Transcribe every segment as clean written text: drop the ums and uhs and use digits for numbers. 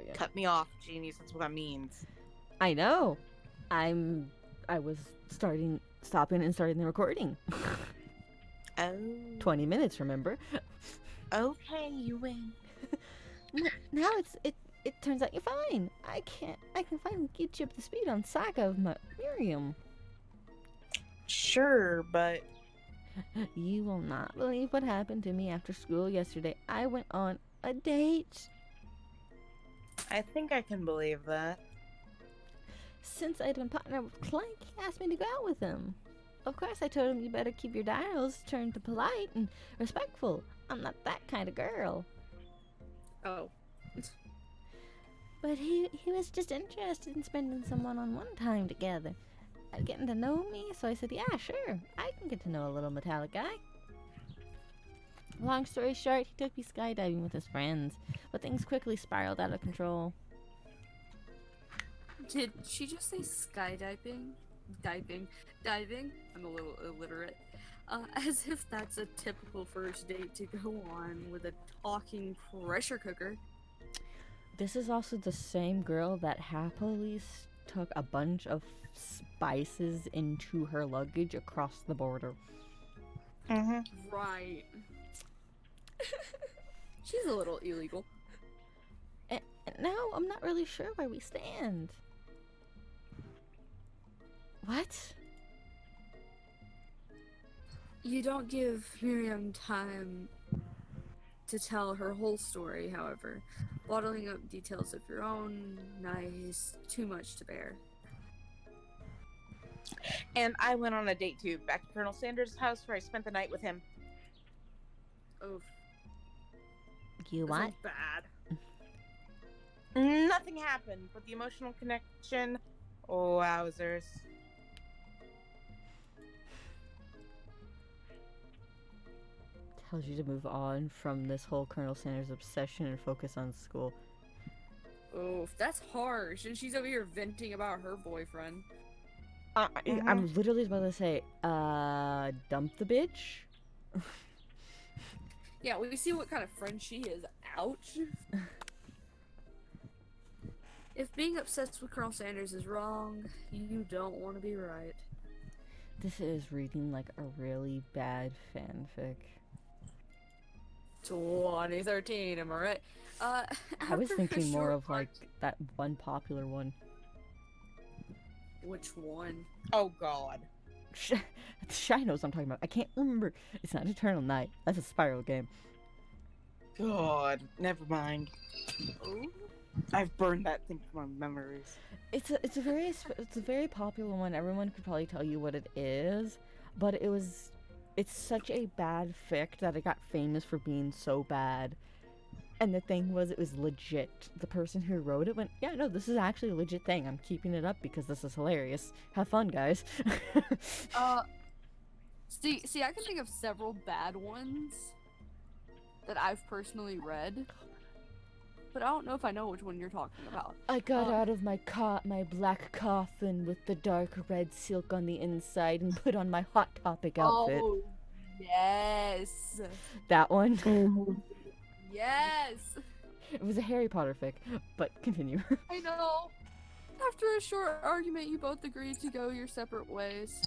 yeah. Cut me off, genius. That's what that means. I know. I was stopping and starting the recording. Oh. 20 minutes, remember? Okay, you win. Now it turns out you're fine. I can finally get you up to speed on Saga of Miriam. Sure, but You will not believe what happened to me after school yesterday. I went on a date. I think I can believe that. Since I'd been partnered with Clank, he asked me to go out with him. Of course, I told him you better keep your dials turned to polite and respectful. I'm not that kind of girl. Oh. But he was just interested in spending some one-on-one time together. Getting to know me, so I said, yeah, sure, I can get to know a little metallic guy. Long story short, he took me skydiving with his friends, but things quickly spiraled out of control. Did she just say skydiving? Diving? I'm a little illiterate. As if that's a typical first date to go on with a talking pressure cooker. This is also the same girl that happily took a bunch of spices into her luggage across the border. Mm-hmm. Right. She's a little illegal. And now I'm not really sure where we stand. What? You don't give Miriam time to tell her whole story, however. Bottling up details of your own is too much to bear. And I went on a date too, back to Colonel Sanders' house where I spent the night with him. Oh, You that what? sounds bad. Nothing happened, but the emotional connection, wowzers. Tells you to move on from this whole Colonel Sanders obsession and focus on school. Oh, that's harsh. And she's over here venting about her boyfriend. I'm literally about to say, dump the bitch. Yeah, we see what kind of friend she is. Ouch. If being obsessed with Colonel Sanders is wrong, you don't want to be right. This is reading like a really bad fanfic. 2013, am I right? I was After a thinking more short of like that one popular one. Which one? Oh god. Chey knows what I'm talking about. I can't remember. It's not Eternal Night. That's a Spiral game. God. Never mind. Oh? I've burned that thing from my memories. It's a very popular one. Everyone could probably tell you what it is, but it's such a bad fic that it got famous for being so bad. And the thing was, it was legit. The person who wrote it went, yeah, no, this is actually a legit thing. I'm keeping it up because this is hilarious. Have fun, guys. See, I can think of several bad ones that I've personally read, but I don't know if I know which one you're talking about. I got out of my black coffin with the dark red silk on the inside and put on my Hot Topic outfit. Oh, yes. That one. Yes. It was a Harry Potter fic, but continue. I know. After a short argument, you both agreed to go your separate ways.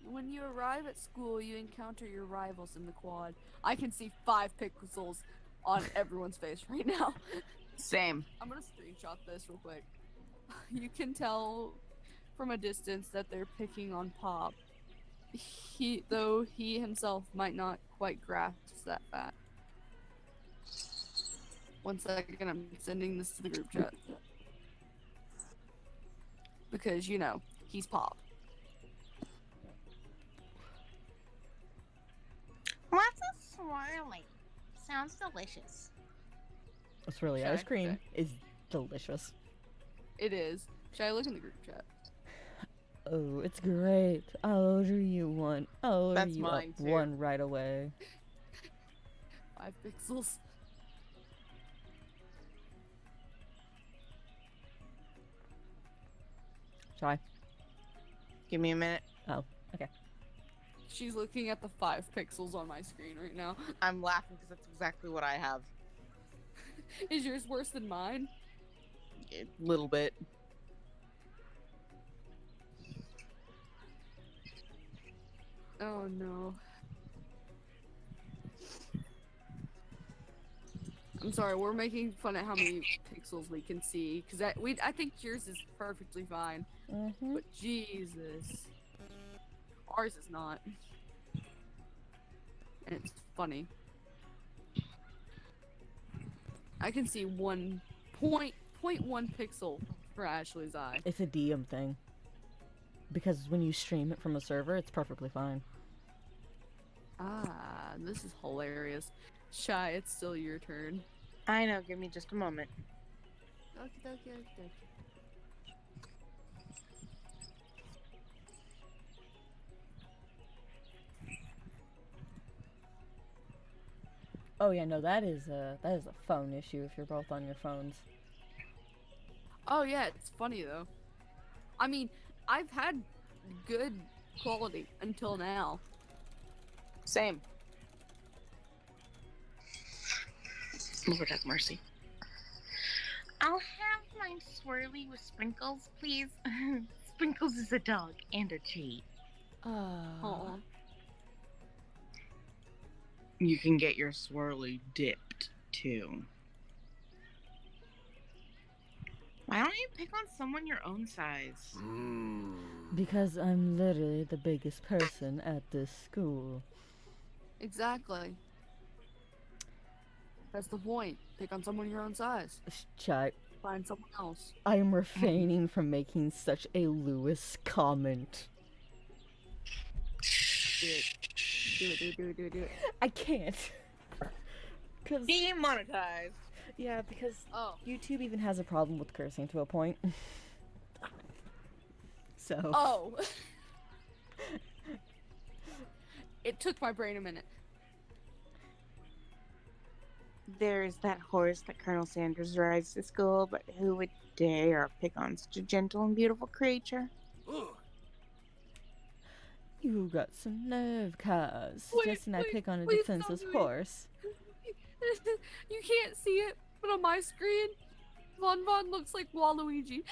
When you arrive at school, you encounter your rivals in the quad. I can see 5 pixels on everyone's face right now. Same. I'm gonna screenshot this real quick. You can tell from a distance that they're picking on Pop. Though he himself might not quite grasp that fact. 1 second, I'm sending this to the group chat. Because, you know, he's Pop. What's a swirly? Sounds delicious. What's really Sure, ice cream sure. is delicious. It is. Should I look in the group chat? Oh, it's great. I'll order you one. I'll order That's you mine, too. one right away. 5 pixels. Try. Give me a minute. Oh, okay. She's looking at the 5 pixels on my screen right now. I'm laughing because that's exactly what I have. Is yours worse than mine? A little bit. Oh no. I'm sorry, we're making fun of how many pixels we can see, because I think yours is perfectly fine. Mm-hmm. But Jesus. Ours is not. And it's funny. I can see 1.1 pixel for Ashley's eye. It's a DM thing. Because when you stream it from a server, it's perfectly fine. Ah, this is hilarious. Chey, it's still your turn. I know. Give me just a moment. Okay. Oh yeah, no, that is a phone issue if you're both on your phones. Oh yeah, it's funny though. I mean, I've had good quality until now. Same. Lord have mercy. I'll have mine swirly with sprinkles, please. Sprinkles is a dog and a treat. Aw. You can get your swirly dipped too. Why don't you pick on someone your own size? Because I'm literally the biggest person at this school. Exactly. That's the point. Pick on someone your own size. Chey, Find someone else. I am refraining from making such a Lewis comment. Do it. I can't. Cause Demonetized. yeah, because Oh. YouTube even has a problem with cursing to a point. So. Oh. It took my brain a minute. There's that horse that Colonel Sanders rides to school, but who would dare pick on such a gentle and beautiful creature? You got some nerve, cuz. Wait, Suggesting I wait, pick on a please stop defenseless doing- horse. You can't see it, but on my screen, Von looks like Waluigi.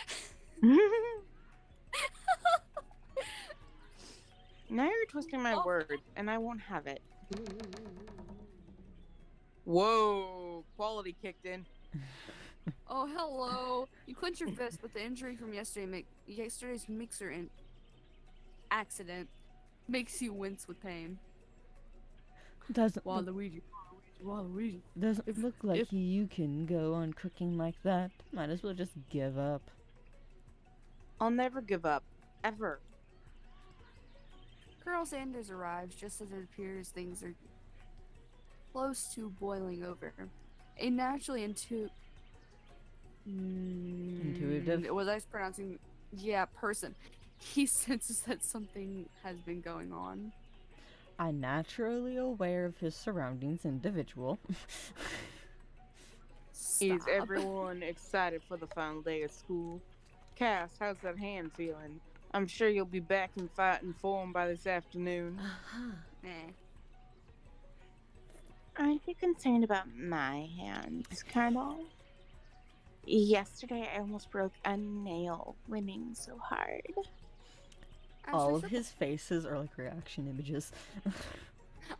Now you're twisting my Oh. words, and I won't have it. Whoa, quality kicked in. Oh, hello. You clench your fist, but the injury from yesterday's mixer accident makes you wince with pain. Doesn't Waluigi. doesn't If- look like if- you can go on cooking like that. Might as well just give up. I'll never give up. Ever. Colonel Sanders arrives just as it appears things are close to boiling over. A naturally Intuitive? Was I pronouncing? Yeah, person. He senses that something has been going on. A naturally aware of his surroundings individual. Is Stop. everyone excited for the final day of school? Cass, how's that hand feeling? I'm sure you'll be back in fighting form by this afternoon. Nah. Aren't you concerned about my hands, Colonel? Yesterday I almost broke a nail winning so hard. All Ashley, of shut his faces are like reaction images.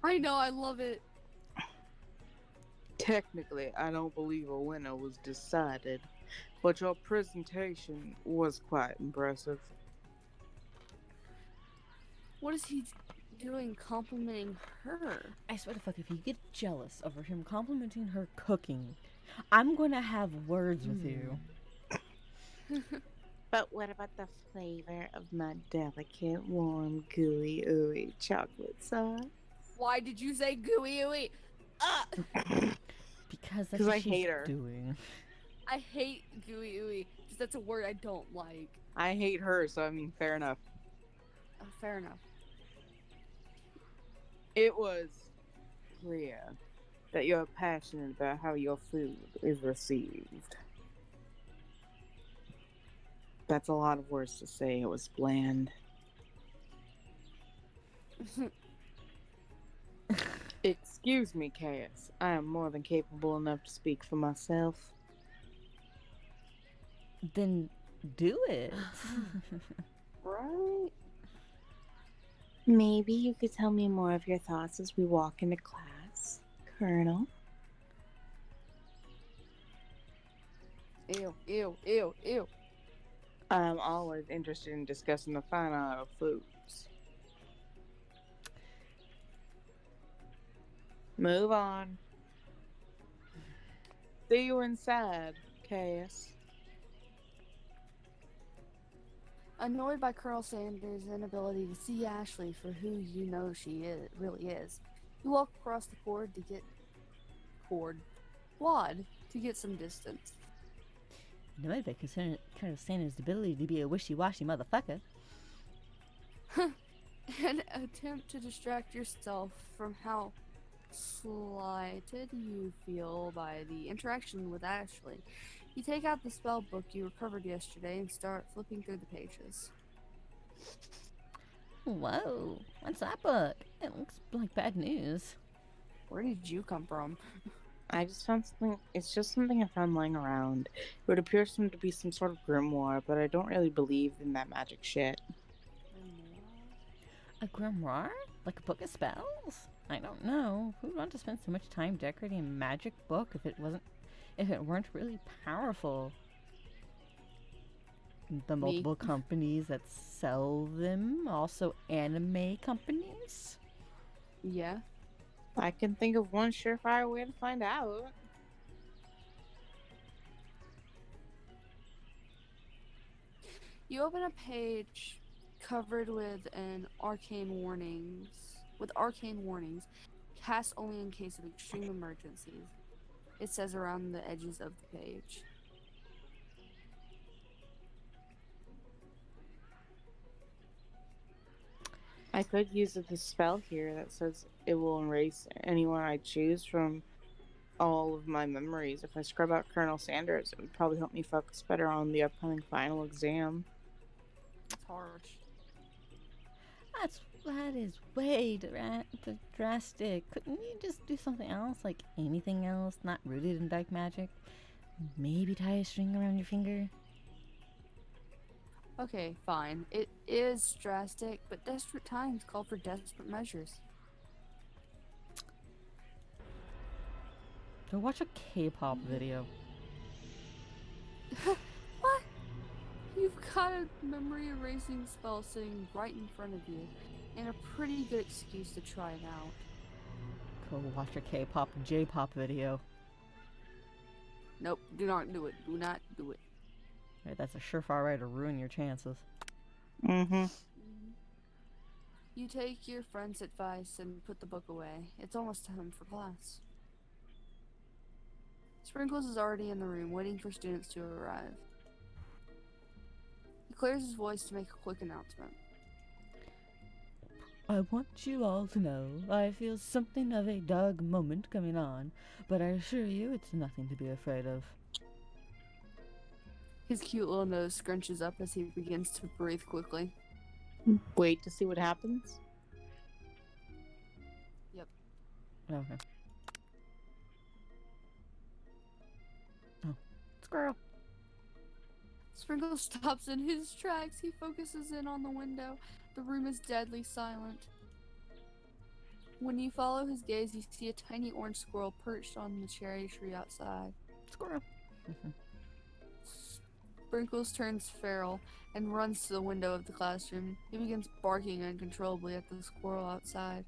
I know, I love it. Technically, I don't believe a winner was decided, but your presentation was quite impressive. What is he doing complimenting her? I swear to fuck, if you get jealous over him complimenting her cooking, I'm gonna have words with you. But what about the flavor of my delicate, warm, gooey, ooey chocolate sauce? Why did you say gooey ooey? Because that's 'Cause what I she's hate her. doing. I hate gooey ooey. Just that's a word I don't like. I hate her, so I mean, fair enough. Fair enough. It was clear that you're passionate about how your food is received. That's a lot of words to say. It was bland. Excuse me, Cass. I am more than capable enough to speak for myself. Then do it. Right? Maybe you could tell me more of your thoughts as we walk into class, Colonel. Ew, ew, ew, ew. I'm always interested in discussing the fine art of foods. Move on. See you inside, Cass. Annoyed by Colonel Sanders' inability to see Ashley for who you know she really is, you walk across the quad to get some distance. Annoyed by Colonel Sanders' ability to be a wishy-washy motherfucker. And attempt to distract yourself from how slighted you feel by the interaction with Ashley. You take out the spell book you recovered yesterday and start flipping through the pages. Whoa, what's that book? It looks like bad news. Where did you come from? I just found something. It's just something I found lying around. It would appear to be some sort of grimoire, but I don't really believe in that magic shit. A grimoire? Like a book of spells? I don't know. Who'd want to spend so much time decorating a magic book if it weren't really powerful? The multiple companies that sell them, also anime companies? Yeah. I can think of one surefire way to find out. You open a page covered with arcane warnings, cast only in case of extreme emergencies. It says around the edges of the page. I could use the spell here that says it will erase anyone I choose from all of my memories. If I scrub out Colonel Sanders, it would probably help me focus better on the upcoming final exam. It's harsh. That is way drastic. Couldn't you just do something else, like anything else, not rooted in dark magic? Maybe tie a string around your finger? Okay, fine. It is drastic, but desperate times call for desperate measures. Go watch a K-pop video. What? You've got a memory erasing spell sitting right in front of you, and a pretty good excuse to try it out. Go watch a K-pop, J-pop video. Nope, do not do it. Do not do it. Right, that's a surefire way to ruin your chances. Mm-hmm. You take your friend's advice and put the book away. It's almost time for class. Sprinkles is already in the room, waiting for students to arrive. He clears his voice to make a quick announcement. I want you all to know I feel something of a dog moment coming on, but I assure you it's nothing to be afraid of. His cute little nose scrunches up as he begins to breathe quickly. Wait to see what happens. Yep. Okay. Oh, squirrel. Sprinkles stops in his tracks. He focuses in on the window. The room is deadly silent. When you follow his gaze, you see a tiny orange squirrel perched on the cherry tree outside. Squirrel. Sprinkles turns feral and runs to the window of the classroom. He begins barking uncontrollably at the squirrel outside.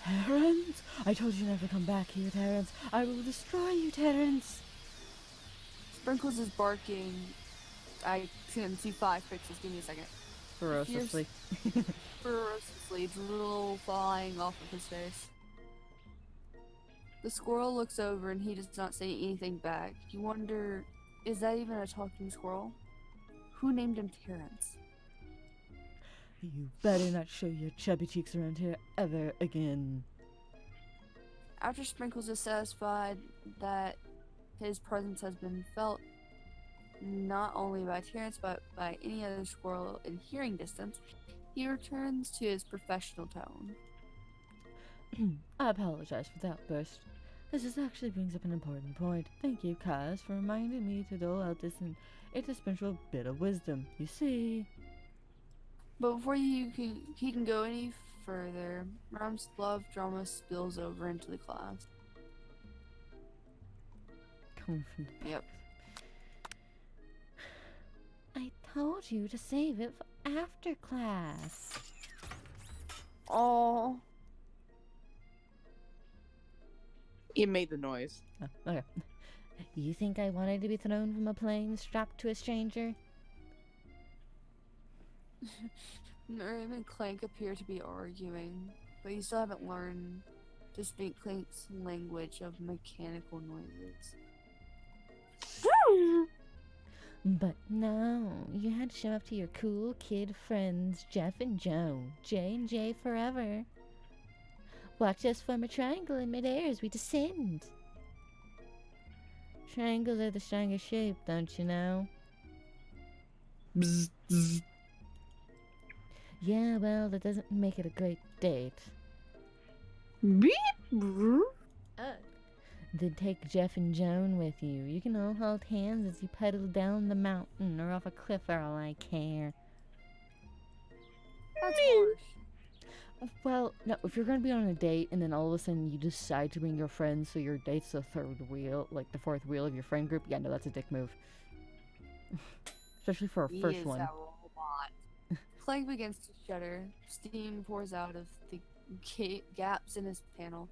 Terrence! I told you never to come back here, Terrence. I will destroy you, Terrence! Sprinkles is barking. I can see 5 pixels. Give me a second. Ferociously. Ferociously, drool flying off of his face. The squirrel looks over and he does not say anything back. You wonder, is that even a talking squirrel? Who named him Terrence? You better not show your chubby cheeks around here ever again. After Sprinkles is satisfied that his presence has been felt not only by Terrence but by any other squirrel in hearing distance, he returns to his professional tone. I apologize for the outburst. This actually brings up an important point. Thank you, Kaz, for reminding me to dole out this indispensable bit of wisdom. You see... But before he can go any further, Ram's love drama spills over into the class. Coming from the Yep. I told you to save it for after class. Oh, It made the noise. Oh, okay. You think I wanted to be thrown from a plane strapped to a stranger? Miriam and Clank appear to be arguing, but you still haven't learned to speak Clank's language of mechanical noises. But no, you had to show up to your cool kid friends, Jeff and Joe. J and J forever. Watch us form a triangle in midair as we descend. Triangles are the strongest shape, don't you know? Bzz, bzz. Yeah, well, that doesn't make it a great date. Beep. brr. Then take Jeff and Joan with you. You can all hold hands as you pedal down the mountain or off a cliff for all I care. That's harsh. Well, no, if you're gonna be on a date and then all of a sudden you decide to bring your friends so your date's the third wheel, like the fourth wheel of your friend group, yeah, no, that's a dick move. Especially for a He first is one. a robot. Clank begins to shudder. Steam pours out of the gaps in his panel,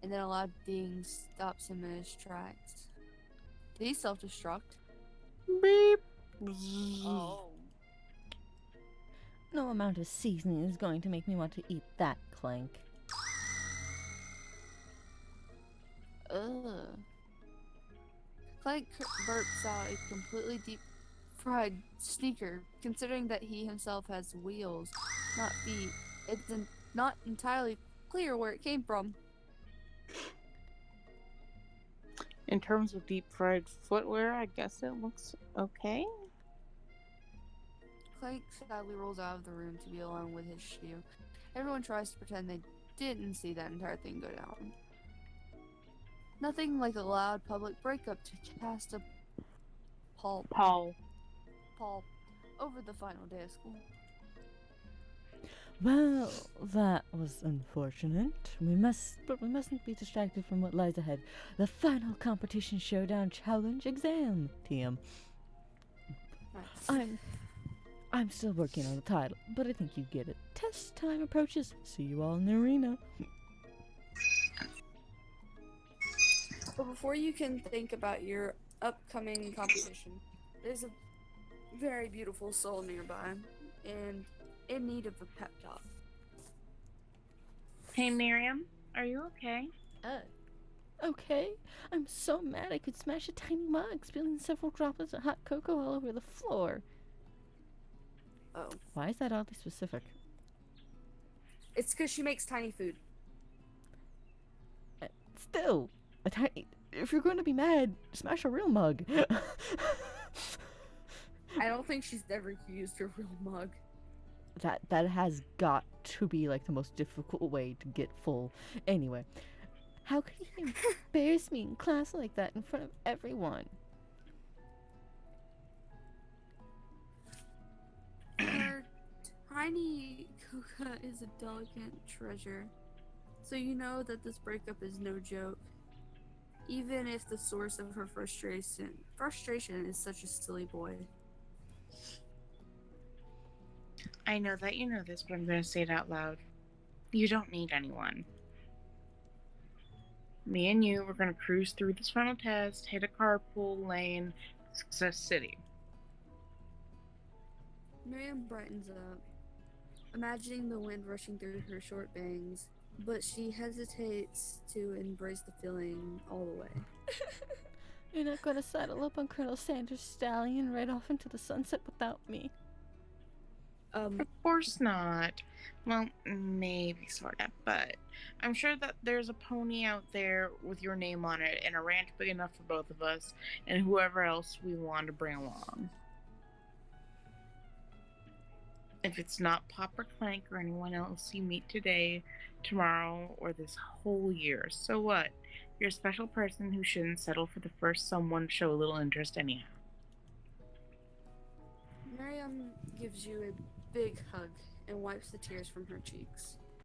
and then a loud ding stops him in his tracks. Did he self-destruct? Beep. Bzz. Oh. No amount of seasoning is going to make me want to eat that, Clank. Ugh. Clank burps out a completely deep-fried sneaker. Considering that he himself has wheels, not feet, it's not entirely clear where it came from. In terms of deep fried footwear, I guess it looks okay. Clank sadly rolls out of the room to be alone with his shoe. Everyone tries to pretend they didn't see that entire thing go down. Nothing like a loud public breakup to cast a pall over the final day of school. Well, that was unfortunate. But we mustn't be distracted from what lies ahead. The final competition showdown challenge exam, TM. Nice. I'm still working on the title, but I think you get it. Test time approaches. See you all in the arena. But before you can think about your upcoming competition, there's a very beautiful soul nearby and in need of a pep talk. Hey, Miriam, are you okay? Okay, I'm so mad I could smash a tiny mug, spilling several droplets of hot cocoa all over the floor. Oh. Why is that oddly specific? It's because she makes tiny food. Still, if you're going to be mad, smash a real mug. I don't think she's ever used a real mug. That has got to be like the most difficult way to get full. Anyway, how could you embarrass me in class like that in front of everyone? Her tiny Kuka is a delicate treasure, so you know that this breakup is no joke. Even if the source of her frustration is such a silly boy. I know that you know this, but I'm going to say it out loud. You don't need anyone. Me and you, we're going to cruise through this final test, hit a carpool lane, Success City. Miriam brightens up, imagining the wind rushing through her short bangs, but she hesitates to embrace the feeling all the way. You're not going to saddle up on Colonel Sanders' stallion right off into the sunset without me. Of course not. Well, maybe sort of, but I'm sure that there's a pony out there with your name on it and a ranch big enough for both of us and whoever else we want to bring along. If it's not Pop or Clank or anyone else you meet today, tomorrow, or this whole year, so what? You're a special person who shouldn't settle for the first someone to show a little interest anyhow. Miriam gives you a big hug and wipes the tears from her cheeks.